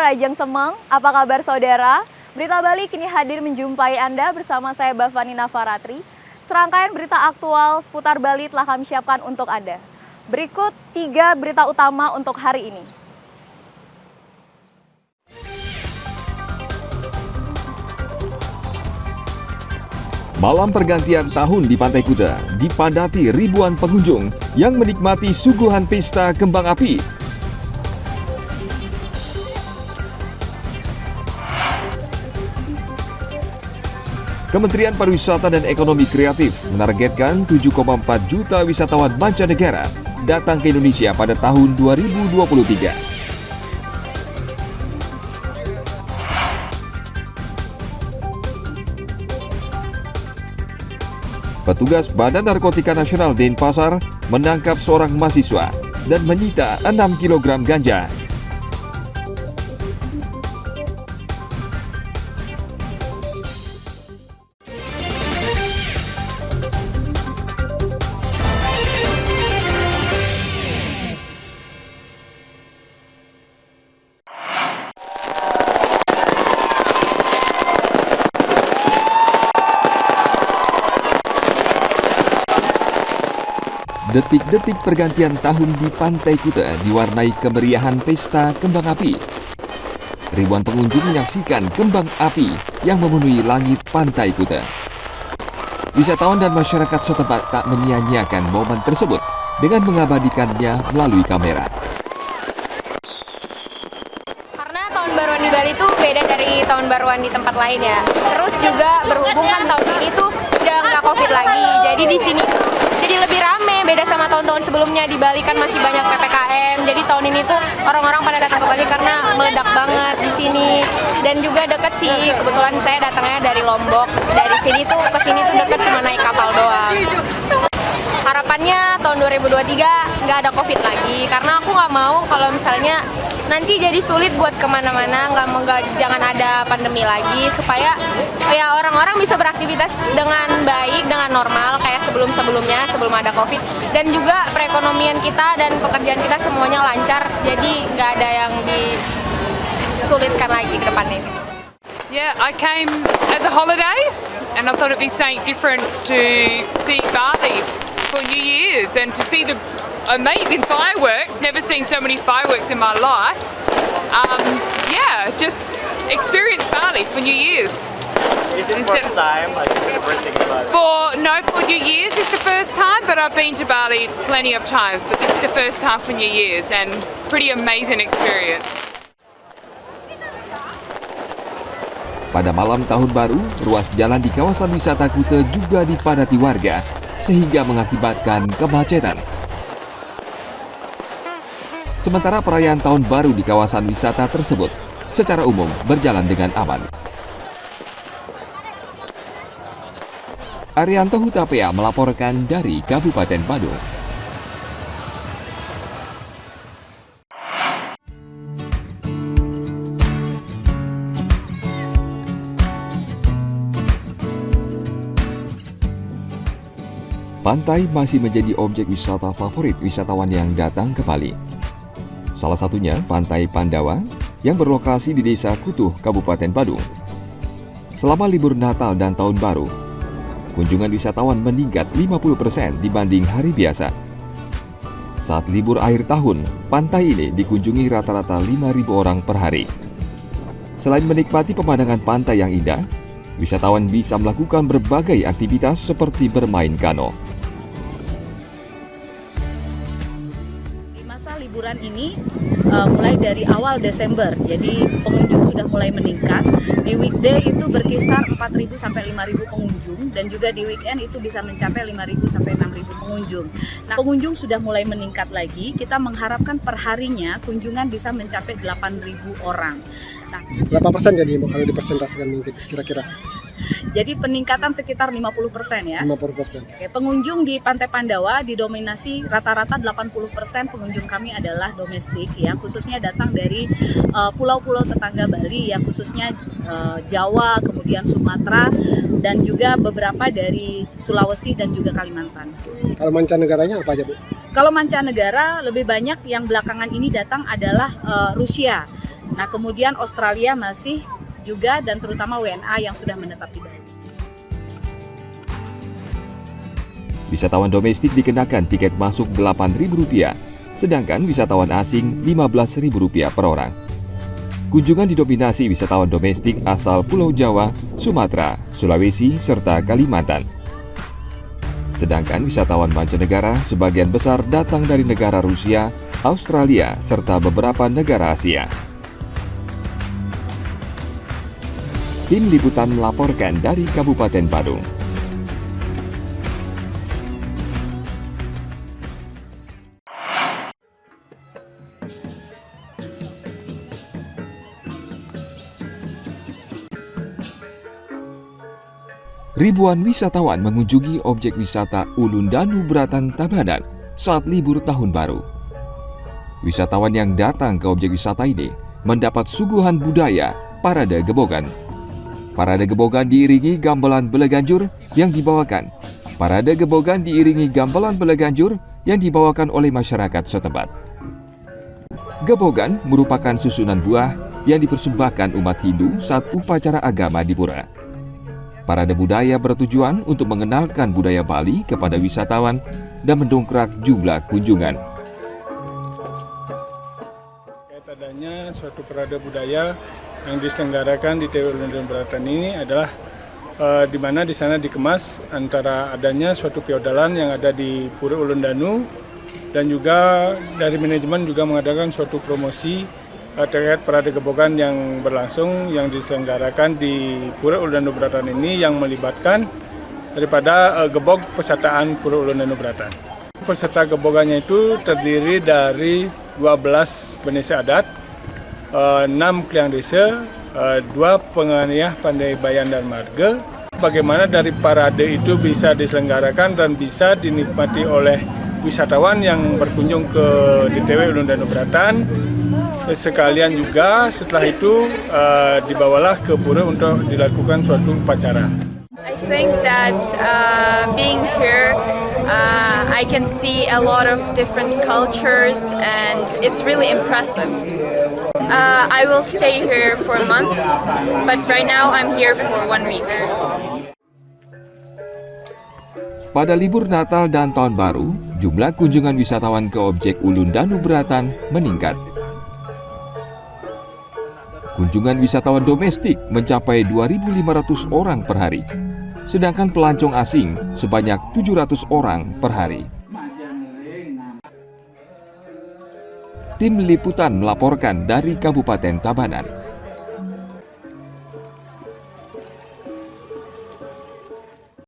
Rajang Semeng, apa kabar saudara? Berita Bali kini hadir menjumpai Anda bersama saya Bavani Nafaratri. Serangkaian berita aktual seputar Bali telah kami siapkan untuk Anda. Berikut 3 berita utama untuk hari ini. Malam pergantian tahun di Pantai Kuta dipadati ribuan pengunjung yang menikmati suguhan pesta kembang api. Kementerian Pariwisata dan Ekonomi Kreatif menargetkan 7,4 juta wisatawan mancanegara datang ke Indonesia pada tahun 2023. Petugas Badan Narkotika Nasional Denpasar menangkap seorang mahasiswa dan menyita 6 kg ganja. Detik-detik pergantian tahun di Pantai Kuta diwarnai kemeriahan pesta kembang api. Ribuan pengunjung menyaksikan kembang api yang memenuhi langit Pantai Kuta. Wisatawan dan masyarakat setempat tak menyia-nyiakan momen tersebut dengan mengabadikannya melalui kamera. Karena tahun baruan di Bali itu beda dari tahun baruan di tempat lain ya. Terus juga berhubung kan tahun ini tuh udah nggak COVID lagi, jadi di sini tuh jadi lebih rame, beda sama tahun-tahun sebelumnya. Di Bali kan masih banyak PPKM, jadi tahun ini tuh orang-orang pada datang ke Bali karena meledak banget di sini. Dan juga deket sih, kebetulan saya datangnya dari Lombok. Dari sini tuh ke sini tuh deket, cuma naik kapal doang. Harapannya tahun 2023 nggak ada COVID lagi, karena aku nggak mau kalau misalnya nanti jadi sulit buat kemana-mana, jangan ada pandemi lagi, supaya ya orang-orang bisa beraktivitas dengan baik, dengan normal kayak sebelum-sebelumnya, sebelum ada COVID. Dan juga perekonomian kita dan pekerjaan kita semuanya lancar, jadi nggak ada yang disulitkan lagi ke depannya. Yeah, I came as a holiday and I thought it'd be something different to see Bali for New Year's and to see the amazing fireworks. Never seen so many fireworks in my life. Just experience Bali for New Year's. Is it the first time, like celebrating Bali? For New Year's it's the first time, but I've been to Bali plenty of times. But this is the first time for New Year's and pretty amazing experience. Pada malam tahun baru, ruas jalan di kawasan wisata Kuta juga dipadati warga, sehingga mengakibatkan kemacetan. Sementara perayaan tahun baru di kawasan wisata tersebut secara umum berjalan dengan aman. Arianto Hutapea melaporkan dari Kabupaten Badung. Pantai masih menjadi objek wisata favorit wisatawan yang datang ke Bali. Salah satunya Pantai Pandawa yang berlokasi di Desa Kutuh, Kabupaten Badung. Selama libur Natal dan Tahun Baru, kunjungan wisatawan meningkat 50% dibanding hari biasa. Saat libur akhir tahun, pantai ini dikunjungi rata-rata 5.000 orang per hari. Selain menikmati pemandangan pantai yang indah, wisatawan bisa melakukan berbagai aktivitas seperti bermain kano. Liburan ini mulai dari awal Desember, jadi pengunjung sudah mulai meningkat. Di weekday itu berkisar 4.000 sampai 5.000 pengunjung, dan juga di weekend itu bisa mencapai 5.000 sampai 6.000 pengunjung. Nah, pengunjung sudah mulai meningkat lagi. Kita mengharapkan perharinya kunjungan bisa mencapai 8.000 orang. Nah, berapa persen jadi kalau dipersentasikan mungkin kira-kira? Jadi peningkatan sekitar 50% ya. 50%. Oke, pengunjung di Pantai Pandawa didominasi rata-rata 80% pengunjung kami adalah domestik ya, khususnya datang dari pulau-pulau tetangga Bali ya, khususnya Jawa, kemudian Sumatera, dan juga beberapa dari Sulawesi dan juga Kalimantan. Kalau mancanegaranya apa aja, Bu? Kalau mancanegara lebih banyak yang belakangan ini datang adalah Rusia. Nah, kemudian Australia masih juga, dan terutama WNA yang sudah menetap di Bali. Wisatawan domestik dikenakan tiket masuk Rp8.000, sedangkan wisatawan asing Rp15.000 per orang. Kunjungan didominasi wisatawan domestik asal Pulau Jawa, Sumatera, Sulawesi, serta Kalimantan. Sedangkan wisatawan mancanegara sebagian besar datang dari negara Rusia, Australia, serta beberapa negara Asia. Tim Liputan melaporkan dari Kabupaten Badung. Ribuan wisatawan mengunjungi objek wisata Ulun Danu Bratan Tabanan saat libur tahun baru. Wisatawan yang datang ke objek wisata ini mendapat suguhan budaya Parade Gebogan. Parade Gebogan diiringi gamelan beleganjur yang dibawakan. Parade Gebogan diiringi gamelan beleganjur yang dibawakan oleh masyarakat setempat. Gebogan merupakan susunan buah yang dipersembahkan umat Hindu saat upacara agama di pura. Parade budaya bertujuan untuk mengenalkan budaya Bali kepada wisatawan dan mendongkrak jumlah kunjungan. Adanya suatu parade budaya yang diselenggarakan di TW Ulun Danu Bratan ini adalah di mana di sana dikemas antara adanya suatu feodalan yang ada di Pura Ulun Danu, dan juga dari manajemen juga mengadakan suatu promosi terkait parade gebogan yang berlangsung yang diselenggarakan di Pura Ulun Danu Bratan ini, yang melibatkan daripada gebog pesertaan Pura Ulun Danu Bratan. Peserta gebogannya itu terdiri dari 12 penisi adat, 6 kliang desa, 2 penganiah pandai bayan dan marga. Bagaimana dari parade itu bisa diselenggarakan dan bisa dinikmati oleh wisatawan yang berkunjung ke DTW Ulun Danu Bratan. Sekalian juga setelah itu dibawalah ke pura untuk dilakukan suatu upacara. I think that being here, I can see a lot of different cultures and it's really impressive. I will stay here for a month, but right now I'm here for 1 week. Pada libur Natal dan Tahun Baru, jumlah kunjungan wisatawan ke objek Ulun Danu Bratan meningkat. Kunjungan wisatawan domestik mencapai 2.500 orang per hari, sedangkan pelancong asing sebanyak 700 orang per hari. Tim Liputan melaporkan dari Kabupaten Tabanan.